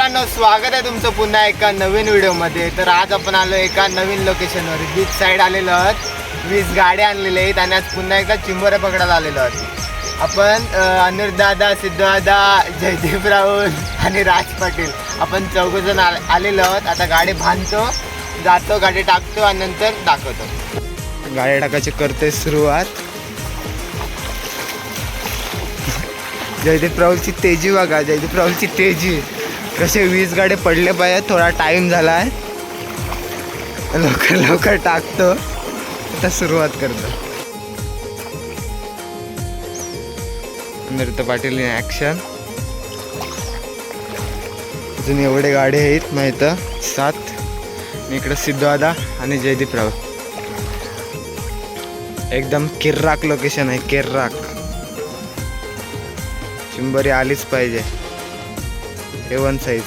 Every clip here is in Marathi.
मित्रांनो, स्वागत आहे तुमचं पुन्हा एका नवीन व्हिडिओमध्ये. तर आज आपण आलो एका नवीन लोकेशनवर. बीच साईड आलेलो आहोत. 20 गाड्या आणलेल्या आहेत आणि आज पुन्हा एकदा चिंबोऱ्या पकडायला आलेलो आहोत. आपण अनिरुद्धदादा, सिद्धदादा, जयदीप राहुल आणि राज पाटील आपण चौघजण आलेलो आहोत. आता गाडी बांधतो, जातो, गाडी टाकतो आणि नंतर दाखवतो. गाडी टाकायची करते सुरुवात. जयदीप राहुलची तेजी बघा, जयदीप राहुलची तेजी. कसे 20 गाडे पडले पाहिजे. थोडा टाईम झाला आहे, लवकर लवकर टाकतो. आता सुरुवात करतो. Anirudh Patil in action. अजून एवढे गाडे आहेत माहीत 7. इकडं सिद्धदादा आणि जयदीप राहुल. एकदम किर्राक लोकेशन आहे, किर्राक. चिंबोरी आलीच पाहिजे. A1 size.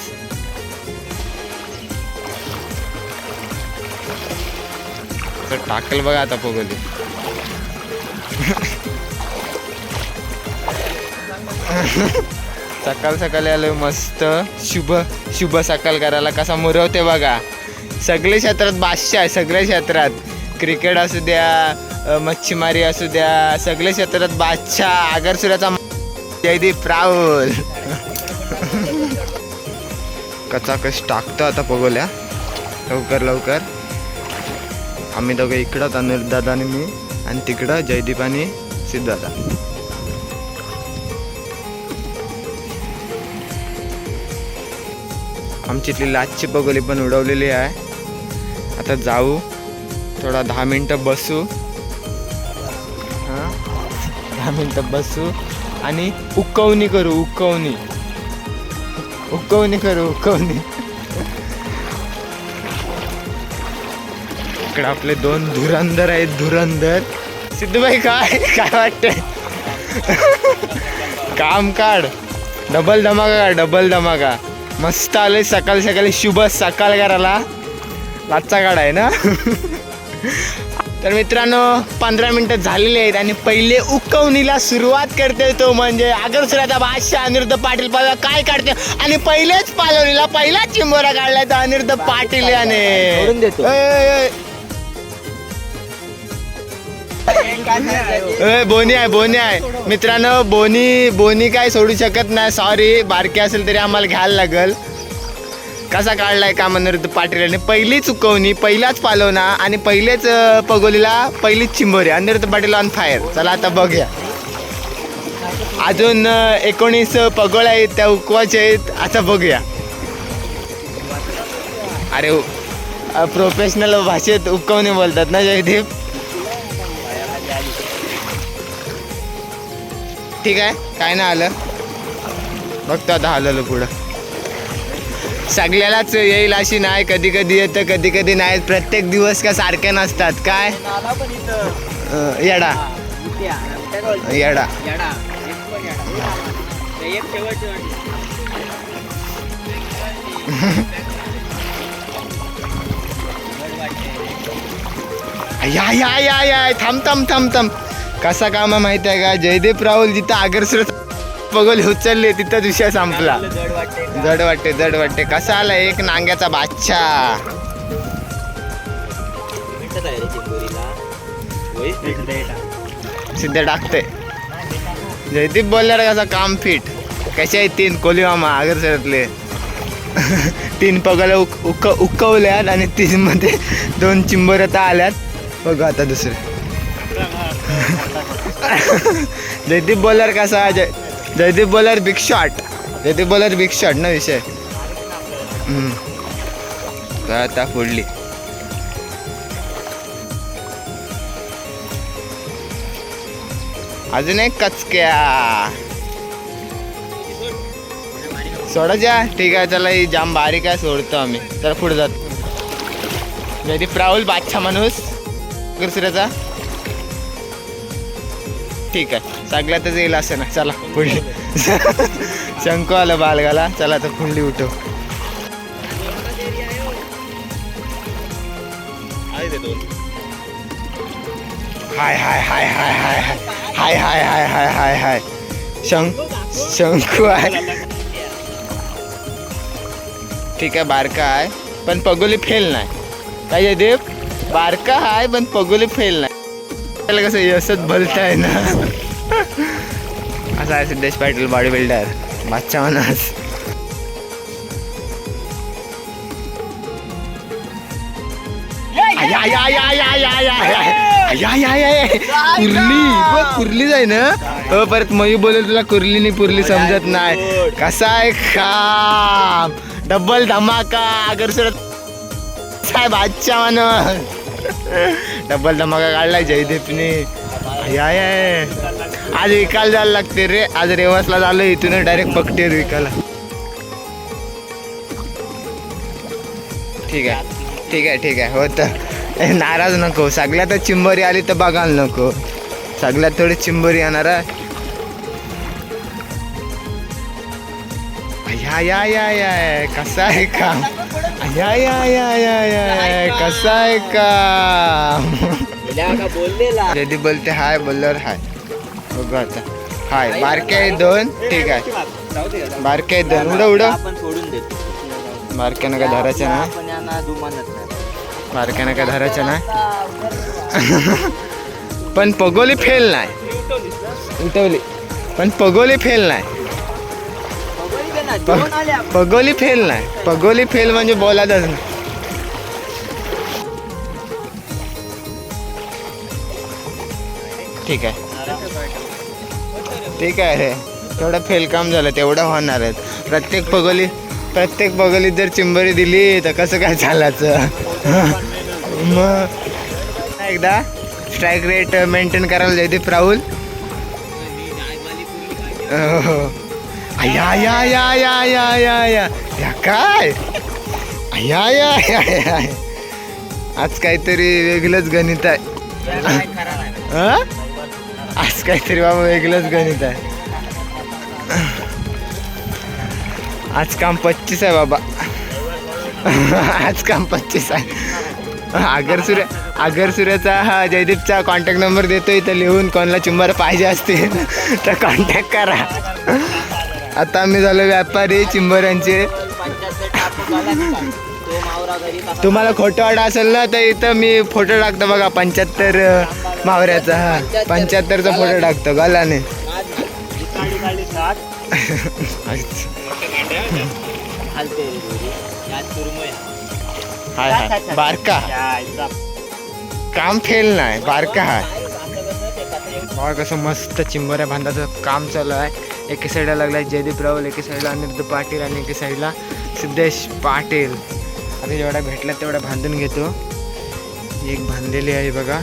तर टाकल बघा आता पोगोली. सकाळ सकाळी आलो मस्त. शुभ सकाळ करायला कसा मुरवते बघा. सगळे क्षेत्रात बादशाह आहे, सगळ्या क्षेत्रात. क्रिकेट असू द्या, मच्छीमारी असू द्या, सगळ्या क्षेत्रात बादशाह. आगरसुराचा जयदीप राहुल. कचाकच टाकतो आता पगोल्या. लवकर लवकर. आम्ही दोघं इकडं, अनिरुद्धदादा आणि मी, आणि तिकडं जयदीप आणि सिद्धदादा. आमची इथली लाचची पगोली पण उडवलेली आहे. आता जाऊ, थोडा 10 मिनटं बसू. 10 मिनटं बसू आणि उकवणी करू. उकवणी करू. इकडे आपले 2 धुरंधर आहेत. धुरंधर. सिद्धूबाई काय वाटतंय? काम काढ. डबल धमाका. मस्त आले सकाळी सकाळी. शुभ सकाळ करायला लाचा काढ आहे ना. तर मित्रांनो, 15 मिनटं झालेली आहेत आणि पहिले उकवणीला सुरुवात करते तो म्हणजे आगरसुराचा बादशाह अनिरुद्ध पाटील. पाहिला काय काढते आणि पहिलेच पालवणीला पहिला चिंबोरा काढलाय तर अनिरुद्ध पाटील याने. बोनी आहे मित्रांनो. बोनी काय सोडू शकत नाही. सॉरी, बारकी असेल तरी आम्हाला घ्यायला लागल. कसा काढलाय का अनिरुद्ध पाटील यांनी. पहिली चुकवणी, पहिलाच पालवणा आणि पहिलेच पगोलीला पहिलीच चिंबोरी. Aniruddha Patil on fire. चला आता बघूया. अजून 19 पगोळ्या आहेत, त्या उकवायच्या आहेत. आता बघूया. अरे प्रोफेशनल भाषेत उकवणी बोलतात ना जयदीप. ठीक आहे, काय नाही आलं. बघतो आता हलवलं पुढं. सगळ्यालाच येईल अशी नाही. कधी कधी येतं, कधी कधी नाही. प्रत्येक दिवस का सारखे नसतात. काय येडा. या थांब. कसा काम आहे माहिती आहे का? जयदीप राहुल जिथं आगरसुरात पगोली उचलले तिथं विषय संपला. जड वाटते. कसा आला एक नांग्याचा बादशाह. सिद्ध टाकते. जयदीप बोलल्यावर कसा काम फिट. कसे आहेत 3 कोली मामा आगरसुरातले. 3 पगोल्या उकवल्यात आणि 3 मध्ये 2 चिंबोऱ्या आल्यात. बघू आता दुसरे. जयदीप बॉलर कसा. जयदीप बॉलर बिग शॉट ना विषय. आता फोडली. अजून एक कचक्या सोडायच्या. ठीक आहे, चला. ही जाम बारीक आहे, सोडतो आम्ही. तर पुढे जातो. जयदीप राहुल बादशाह माणूस आगरसुराचा. ठीक आहे, सगळ्यातच येईल असं ना. चला पुढली. शंकू आलं बालगाला. चला तर पुढली उठव. हाय शंकू आहे. ठीक आहे बारका आहे पण पगोली फेल नाही. काय जयदीप? बारका आहे पण पगोली फेल नाही. त्याला कसं यशच भलताय ना. असा आहे सिद्धेश पाटील बॉडी बिल्डर बादशाह माणूस. कुर्ली जाय ना. परत मयू बोलेल तुला कुर्ली पुरली समजत नाही. कसा आहे काम डबल धमाका अगर सुरत साहेब बादशाह माणूस. डबल धमाका काढलाय जयदीपने. आज विकायला जायला लागते रे. आज रेवासला झालं इथून डायरेक्ट पकटेर विकायला. ठीक आहे ठीक आहे ठीक आहे होतं. नाराज नको. सगळ्यात चिंबोरी आली तर बघायला नको. सगळ्यात थोडी चिंबोरी येणार आहे. या कसा आहे काम. या कसा आहे काम. जयदीप बोलते हाय बोलल्यावर हाय. बघू आता हाय. बारके आहे 2. ठीक आहे बारके आहे 2. उडं बारक्यानं काय धरायचं ना. बारक्यानं काय धरायचं ना. पण पगोली फेल नाही. उठवली पण पगोली फेल नाही. पगोली फेल नाही. पगोली फेल म्हणजे बोलायचंच नाही. ठीक आहे ठीक आहे रे. तेवढं फेल काम झालं तेवढं होणार आहे. प्रत्येक पगोलीत जर चिंबरी दिली तर कसं काय चालायचं. मग एकदा स्ट्राईक रेट मेंटेन करायला जयदीप राहुल. काय आज काहीतरी वेगळंच गणित आहे. आज काहीतरी बाबा वेगळंच गणित आहे. आज काम 25 आहे बाबा. आज काम 25 आहे. आगर सूर्याचा हा जयदीपचा कॉन्टॅक्ट नंबर देतो इथं लिहून. कोणाला चिंबर पाहिजे असतील तर कॉन्टॅक्ट करा. आता आम्ही झालो व्यापारी चिंबऱ्यांचे. तुम्हाला खोटं वाटत असेल ना तर इथं मी फोटो टाकतो बघा 75 मावऱ्याचा. हा 75चा फोटो टाकतो गालाने. हाय हाय बारका काम फेल नाही. बारका हाय बघा कसं मस्त चिंबऱ्या बांधाचं काम चालू आहे. एके साईडला लागलाय जयदीप राहुल, एके साईडला अनिरुद्ध पाटील आणि एके साईडला सिद्धेश पाटील. आता जेवढा भेटला तेवढा बांधून घेतो. एक बांधलेली आहे बघा.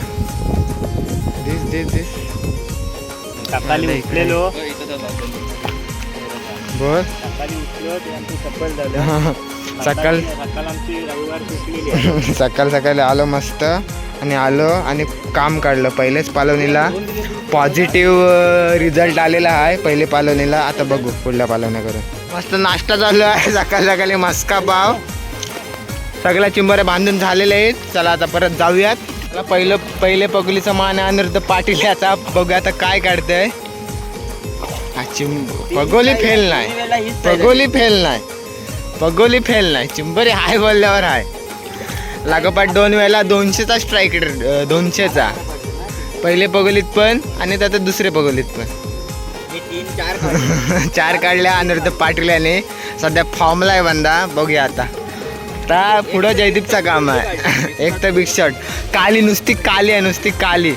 दिस सकाळी उठलेलो. बोल सकाळी आलो मस्त आणि काम काढलं. पहिलेच पालवणीला पॉझिटिव्ह रिझल्ट आलेला आहे. पहिले पालवणीला. आता बघू पुढल्या पालवण्या करून. मस्त नाश्ता चालू आहे सकाळी मस्का पाव. सगळ्या चिंबऱ्या बांधून झालेल्या आहेत. चला आता परत जाऊयात. पहिले पगोलीचा मान अनिरुद्ध पाटील याचा. बघूया आता काय काढतंय. पगोली फेल नाही. पगोली फेल नाही. चिंबरी हाय बोलल्यावर हाय. लागोपाठ 2 वेळेला 200चा स्ट्राईक रेट. 200चा पहिले पगोलीत पण आणि आता दुसरे पगोलीत पण. 4 काढल्या अनिरुद्ध पाटील याने. सध्या फॉर्मला आहे बंदा. बघूया आता पुढं जयदीपचा काम आहे. एक तर बिग शॉट काली. नुसती काली आहे. नुसती काली.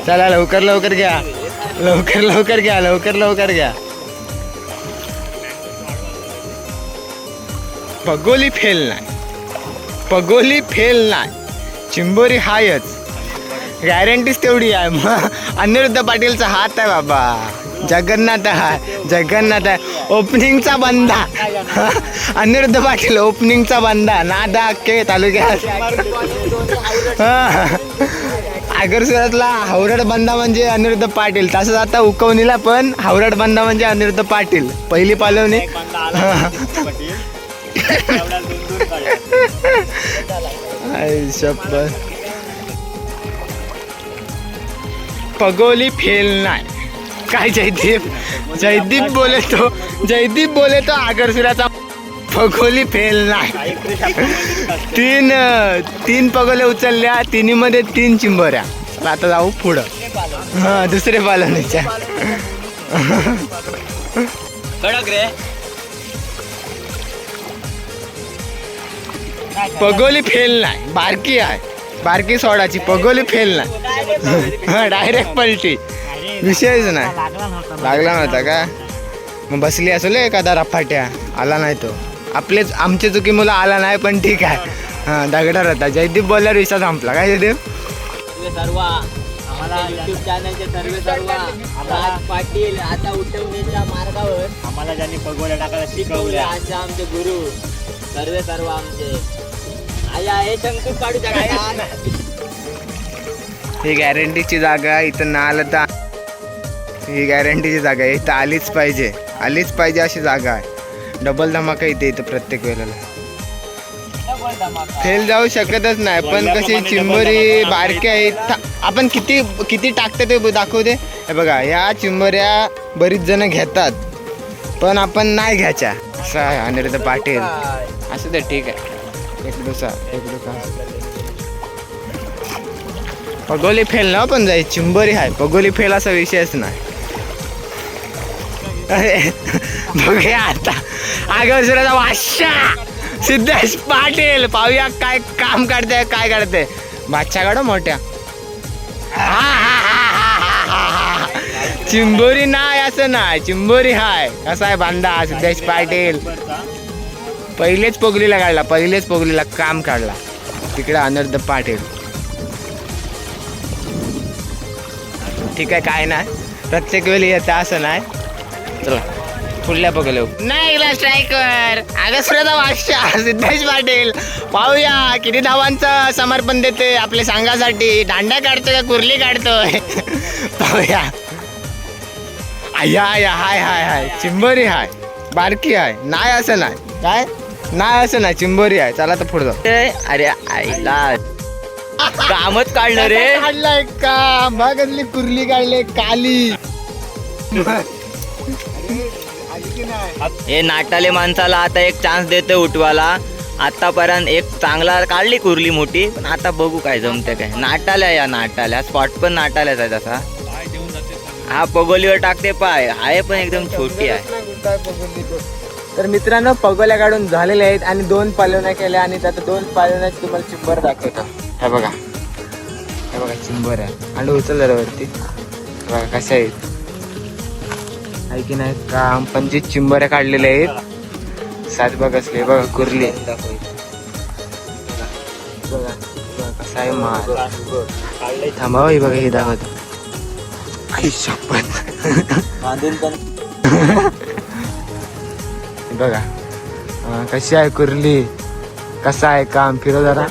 चला लवकर घ्या. लवकर घ्या. पगोली फेल नाही. चिंबोरी हायच. गॅरंटीच तेवढी आहे. मग अनिरुद्ध पाटीलचा हात आहे बाबा. जगन्नाथ आहे. ओपनिंगचा बंदा. अनिरुद्ध पाटील ओपनिंगचा बंदा. नादा अख्खे तालुक्यात. आगर सुरतला हावरड बंदा म्हणजे अनिरुद्ध पाटील. तसंच आता उकवणीला पण हावरड बंदा म्हणजे अनिरुद्ध पाटील. पहिली पालवणी. पगोली फेल नाही. काय जयदीप बोले तो आगरसुराचा पगोली फेल नाही. तीन पगोले उचलल्या, तिन्हीमध्ये 3 चिंबोऱ्या. आता जाऊ पुढं. हा दुसरे पालवणीच्या. कडक रे. पगोली फेल नाही, बारकी आहे, बारकी सोडाची पगोली फेल नाही. हा डायरेक्ट पलटी, विषयच नाही. लागला नव्हता का? मग बसली असेल एखादा रफाट्या, आला नाही तो. आमची चुकी मुलं आला नाही, पण ठीक आहे. हा दगडार होता. जयदीप बोलल्यावर विषय संपला. काय जयदीप? सर्व आम्हाला युट्यूब चॅनलचे सर्व राज पाटील आता उठवण्याच्या मार्गावर आम्हाला ज्यांनी पगोल्या टाकायला शिकवले शिकवल्या. आज आमचे गुरु सर्व आमचे आया हे शंकर काढू शकता. ही गॅरंटीची जागा इथं ना आलं तर, ही गॅरंटीची जागा आहे. इथं आलीच पाहिजे अशी जागा आहे. डबल धमाका इथं प्रत्येक वेळेला. फेल जाऊ शकतच नाही. पण कशी चिंबोरी बारकी आहे. आपण किती टाकते ते दाखवू दे. हे बघा, ह्या चिंबोऱ्या बरीच जण घेतात, पण आपण नाही घ्यायच्या. असं आहे अनिरुद्ध पाटील. असं तर ठीक आहे. एक डोसा पगोली फेल ना, पण जाईल चिंबोरी आहे. पगोली फेल असा विषयच नाही. अरे बघूया आता आगरसुराचा वाशा सिद्धेश पाटील. पाहूया काय काम काढते, काय काढते. बादशाह मोठ्या. चिंबोरी नाही असं नाही, चिंबोरी हाय. कसा आहे बांधा सिद्धेश पाटील. पहिलेच पोगलीला काम काढला. तिकडे अनिरुद्ध पाटील. ठीक आहे, काय नाही, प्रत्येक वेळी येतं असं नाही. चला पुढल्या पगले नाही स्ट्रायकर आगरसुराचा वाशा सिद्धेश पाटील. पाहूया किती धावांचं समर्पण देते आपल्या संघासाठी. दांड्या काढतोय का कुर्ली काढतोय? पाहूया. हाय चिंबोरी हाय, बारकी आहे. नाही असं नाही, काय नाही असं नाही, चिंबोरी आहे. चला तर पुढे जाऊ. अरे आईला कामच काढलं रे. काढलाय का? बागतली कुर्ली काढले काली. हे नाटाले माणसाला आता एक चान्स देतोय उठवाला. आतापर्यंत एक चांगला काढली कुर्ली मोठी, पण आता बघू काय जमते काय. नाटाल्या स्पॉट पण नाटाल्याच आहे तसा. हा पगोलीवर टाकते पाय आहे, पण एकदम छोटी आहे. तर मित्रांनो, पगोल्या काढून झालेल्या आहेत आणि 2 पालवण्या केल्या. आणि त्यात 2 पालवण्याची तुम्हाला चिंबर दाखवतो. हे बघा चिंबर आहे. आणि उचल जरा वरती. बघा कशा आहेत, आहे की नाही काम. 25 चिंबऱ्या काढलेल्या आहेत. 7 बघ असले. बघा कुर्ली बघा कसा आहे माल. थांबा बघा हे दाखवतो. आई शपथ. बघा कशी आहे कुर्ली, कसा आहे काम. फिरो जरा.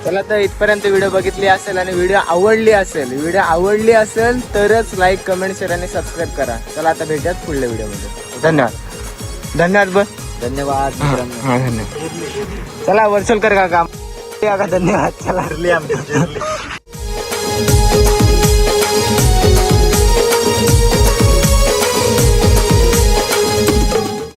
चला तर इथपर्यंत व्हिडिओ बघितली असेल आणि व्हिडिओ आवडली असेल तरच लाईक, कमेंट, शेअर आणि सबस्क्राईब करा. चला आता भेटूयात पुढल्या व्हिडिओमध्ये. धन्यवाद. धन्यवाद. चला वर्सलकर का काम. धन्यवाद. चला